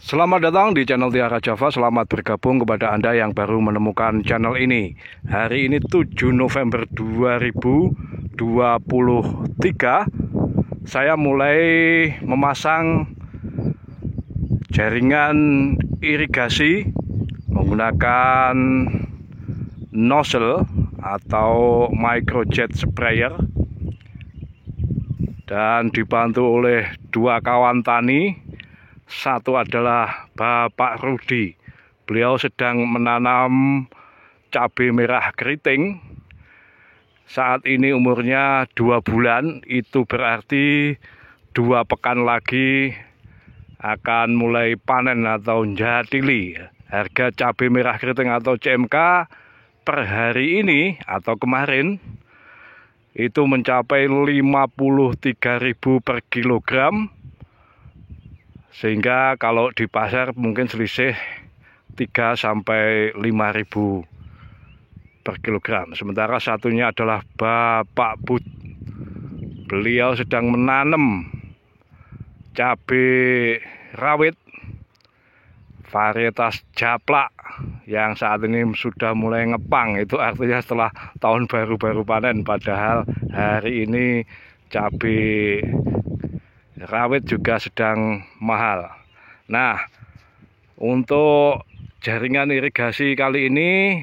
Selamat datang di channel Tiara Java. Selamat bergabung kepada Anda yang baru menemukan channel ini. Hari ini 7 November 2023. Saya mulai memasang jaringan irigasi menggunakan nozzle atau microjet sprayer dan dibantu oleh dua kawan tani. Satu adalah Bapak Rudi. Beliau sedang menanam cabai merah keriting. Saat ini umurnya 2 bulan. Itu berarti 2 pekan lagi akan mulai panen atau njatili. Harga cabai merah keriting atau CMK per hari ini atau kemarin itu mencapai 53.000 per kilogram. Sehingga kalau di pasar mungkin selisih 3 sampai 5.000 per kilogram. Sementara satunya adalah Bapak Bud. Beliau sedang menanam cabai rawit varietas japlak yang saat ini sudah mulai ngepang. Itu artinya setelah tahun baru panen. Padahal hari ini cabai rawit juga sedang mahal. Nah, untuk jaringan irigasi kali ini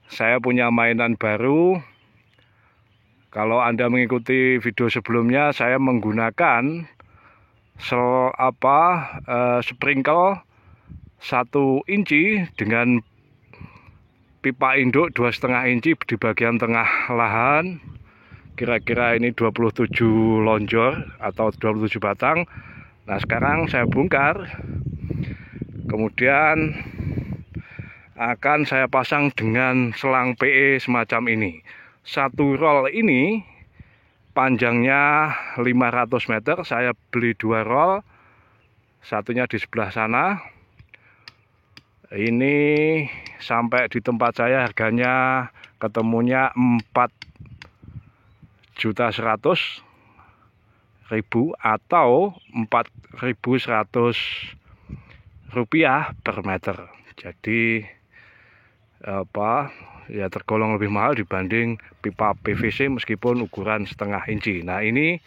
saya punya mainan baru. Kalau Anda mengikuti video sebelumnya, saya menggunakan sprinkle 1 inci dengan pipa induk 2,5 inci di bagian tengah lahan. Kira-kira ini 27 lonjor atau 27 batang. Nah, sekarang saya bongkar. Kemudian akan saya pasang dengan selang PE semacam ini. Satu roll ini panjangnya 500 meter. Saya beli 2 roll. Satunya di sebelah sana. Ini sampai di tempat saya harganya ketemunya 4.100.000 atau 4.100 rupiah per meter. Jadi ya tergolong lebih mahal dibanding pipa PVC meskipun ukuran 0,5 inci. Nah, ini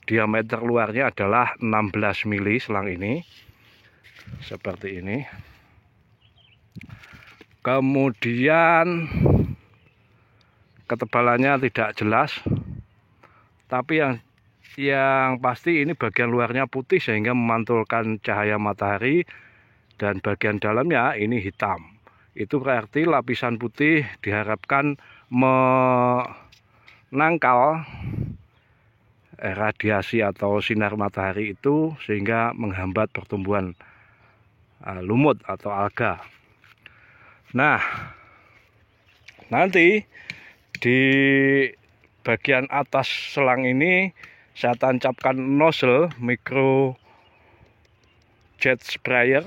diameter luarnya adalah 16 mili selang ini. Seperti ini. Kemudian ketebalannya tidak jelas. Tapi yang pasti ini bagian luarnya putih sehingga memantulkan cahaya matahari, dan bagian dalamnya ini hitam. Itu berarti lapisan putih diharapkan menangkal radiasi atau sinar matahari itu sehingga menghambat pertumbuhan lumut atau alga. Nah, nanti di bagian atas selang ini saya tancapkan nozzle micro jet sprayer,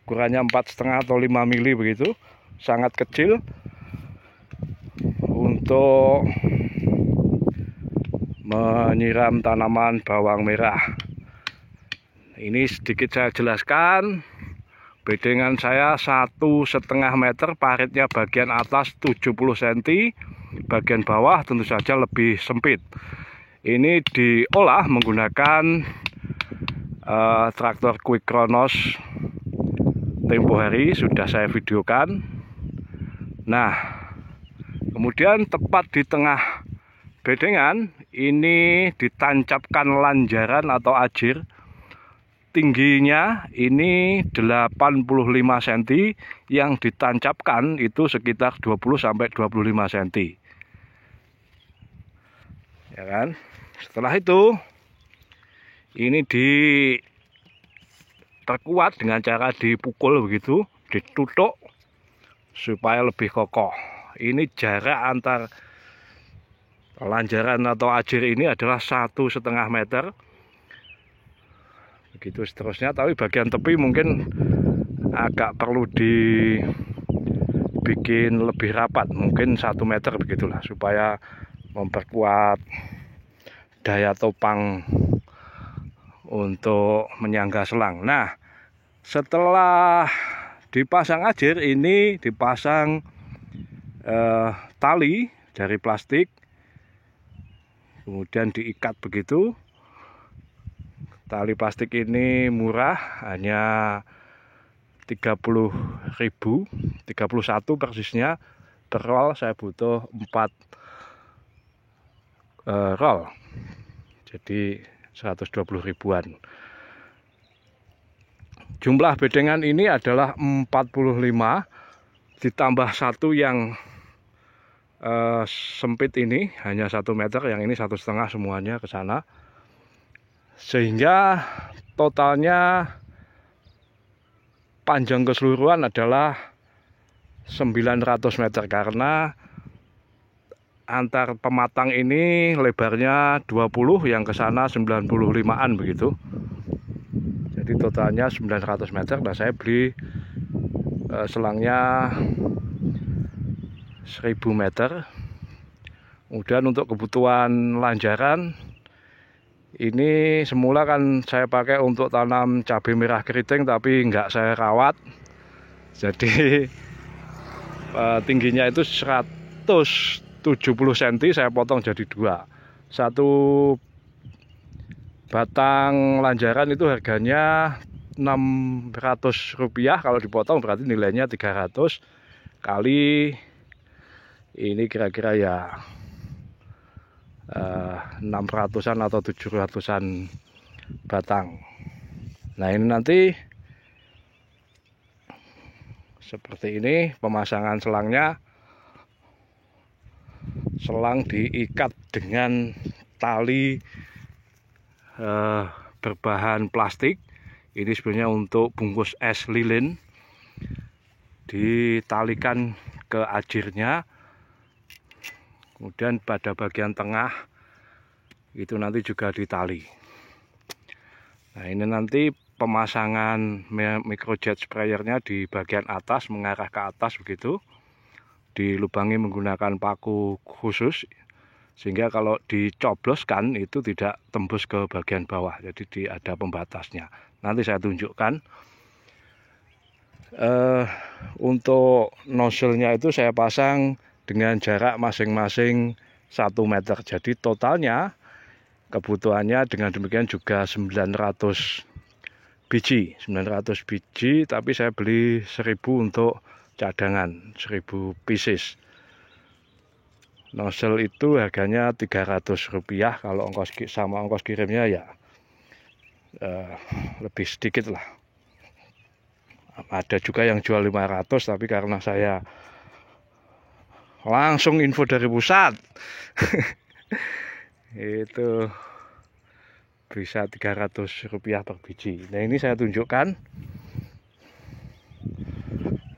ukurannya 4,5 atau 5 mili begitu, sangat kecil untuk menyiram tanaman bawang merah. Ini sedikit saya jelaskan. Bedengan saya 1,5 meter, paritnya bagian atas 70 cm, bagian bawah tentu saja lebih sempit. Ini diolah menggunakan traktor Quick Kronos tempo hari, sudah saya videokan. Nah, kemudian tepat di tengah bedengan ini ditancapkan lanjaran atau ajir. Tingginya ini 85 cm, yang ditancapkan itu sekitar 20 sampai 25 cm. Ya kan? Setelah itu ini diperkuat dengan cara dipukul begitu, ditutuk supaya lebih kokoh. Ini jarak antar lanjaran atau ajir ini adalah 1,5 meter. Begitu seterusnya, tapi bagian tepi mungkin agak perlu dibikin lebih rapat, mungkin 1 meter begitulah, supaya memperkuat daya topang untuk menyangga selang. Nah, Setelah dipasang ajir, ini dipasang tali dari plastik, kemudian diikat begitu. Tali plastik ini murah, hanya 30.000, 31 persisnya per roll. Saya butuh 4 roll, jadi 120 ribuan. Jumlah bedengan ini adalah 45, ditambah satu yang sempit ini hanya 1 meter, yang ini 1,5 semuanya ke sana, sehingga totalnya panjang keseluruhan adalah 900 meter, karena antar pematang ini lebarnya 20, yang ke sana 95-an begitu. Jadi totalnya 900 meter. Nah, saya beli selangnya 1000 meter. Kemudian untuk kebutuhan lanjaran, ini semula kan saya pakai untuk tanam cabai merah keriting, tapi nggak saya rawat. Jadi tingginya itu 170 cm, saya potong jadi 2. Satu batang lanjaran itu harganya Rp600, kalau dipotong berarti nilainya 300 kali ini kira-kira ya 600-an atau 700-an batang. Nah, ini nanti seperti ini pemasangan selangnya. Selang diikat dengan tali berbahan plastik. Ini sebenarnya untuk bungkus es lilin. Ditalikan ke ajirnya, kemudian pada bagian tengah itu nanti juga ditali. Nah, ini nanti pemasangan microjet sprayernya di bagian atas, mengarah ke atas begitu, dilubangi menggunakan paku khusus, sehingga kalau dicobloskan itu tidak tembus ke bagian bawah. Jadi ada pembatasnya. Nanti saya tunjukkan. Untuk nozzle-nya itu saya pasang dengan jarak masing-masing 1 meter. Jadi totalnya kebutuhannya dengan demikian juga 900 biji. 900 biji, tapi saya beli 1000 untuk cadangan, 1000 pieces. Nozzle itu harganya Rp300, kalau sama ongkos kirimnya ya lebih sedikit lah. Ada juga yang jual 500, tapi karena saya langsung info dari pusat itu bisa Rp300 per biji. Nah, ini saya tunjukkan,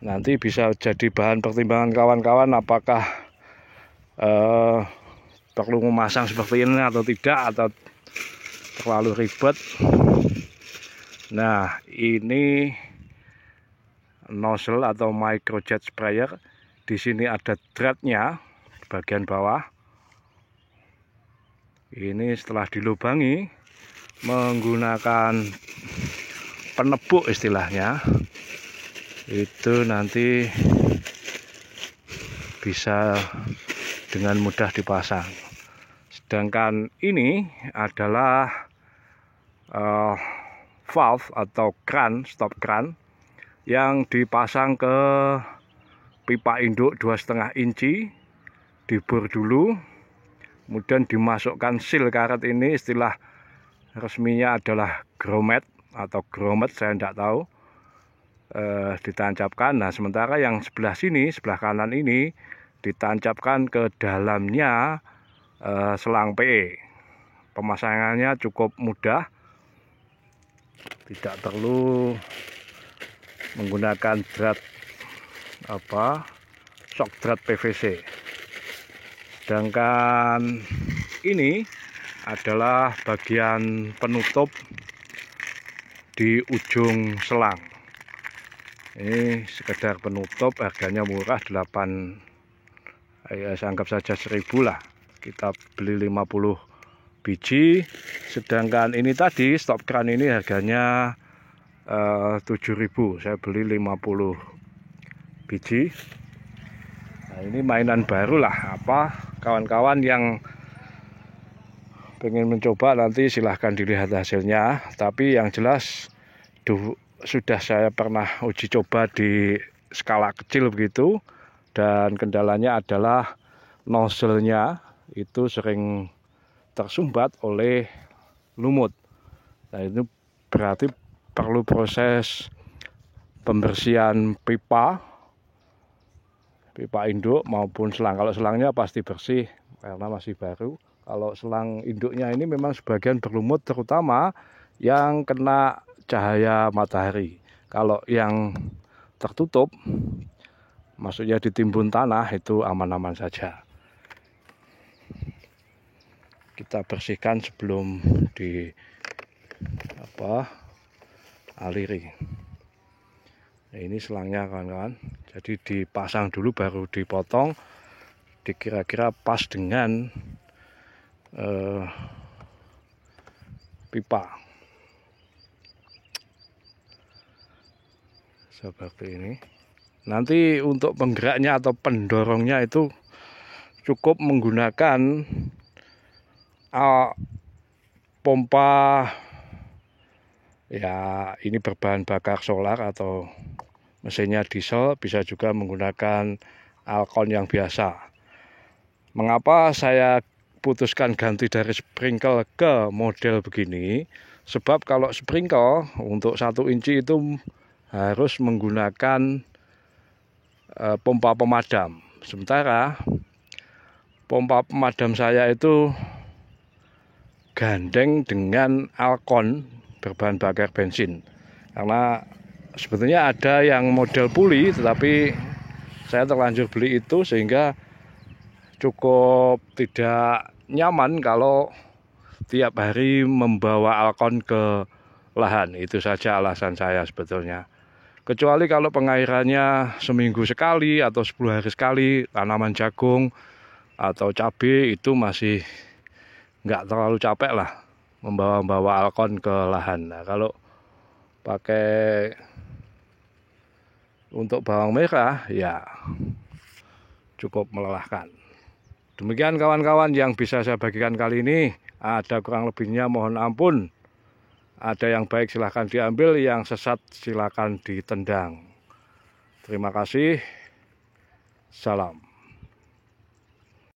nanti bisa jadi bahan pertimbangan kawan-kawan apakah perlu memasang seperti ini atau tidak, atau terlalu ribet. Nah, ini nozzle atau microjet sprayer. Di sini ada threadnya bagian bawah. Ini setelah dilubangi menggunakan penebuk istilahnya, itu nanti bisa dengan mudah dipasang. Sedangkan ini adalah valve atau kran, stop kran, yang dipasang ke pipa induk 2,5 inci, dibor dulu, kemudian dimasukkan seal karet. Ini istilah resminya adalah grommet atau grommet, saya tidak tahu. Ditancapkan. Nah, sementara yang sebelah sini, sebelah kanan ini ditancapkan ke dalamnya selang PE. Pemasangannya cukup mudah, tidak perlu menggunakan drat shock drat PVC. Sedangkan ini adalah bagian penutup di ujung selang. Ini sekedar penutup, harganya murah, saya anggap saja 1000 lah. Kita beli 50 biji. Sedangkan ini tadi stop kran ini harganya 7.000, saya beli 50 biji. Nah, ini mainan baru lah, apa kawan-kawan yang pengen mencoba nanti silahkan dilihat hasilnya. Tapi yang jelas sudah saya pernah uji coba di skala kecil begitu, dan kendalanya adalah nozzle-nya itu sering tersumbat oleh lumut. Nah, itu berarti perlu proses pembersihan pipa induk maupun selang. Kalau selangnya pasti bersih karena masih baru. Kalau selang induknya ini memang sebagian berlumut, terutama yang kena cahaya matahari. Kalau yang tertutup, maksudnya ditimbun tanah, itu aman-aman saja. Kita bersihkan sebelum aliri. Nah, ini selangnya kawan-kawan. Jadi dipasang dulu baru dipotong, dikira-kira pas dengan pipa seperti ini. Nanti untuk penggeraknya atau pendorongnya itu cukup menggunakan pompa, ya ini berbahan bakar solar atau mesinnya diesel, bisa juga menggunakan alkon yang biasa. Mengapa saya putuskan ganti dari sprinkle ke model begini? Sebab kalau sprinkle untuk 1 inci itu harus menggunakan pompa pemadam. Sementara pompa pemadam saya itu gandeng dengan alkon berbahan bakar bensin. Karena sebetulnya ada yang model puli, tetapi saya terlanjur beli itu sehingga cukup tidak nyaman kalau tiap hari membawa alkon ke lahan. Itu saja alasan saya sebetulnya. Kecuali kalau pengairannya seminggu sekali atau 10 hari sekali, tanaman jagung atau cabai itu masih nggak terlalu capek lah membawa alkon ke lahan. Nah, kalau pakai untuk bawang merah ya cukup melelahkan. Demikian kawan-kawan yang bisa saya bagikan kali ini. Ada kurang lebihnya mohon ampun. Ada yang baik silahkan diambil, yang sesat silahkan ditendang. Terima kasih. Salam.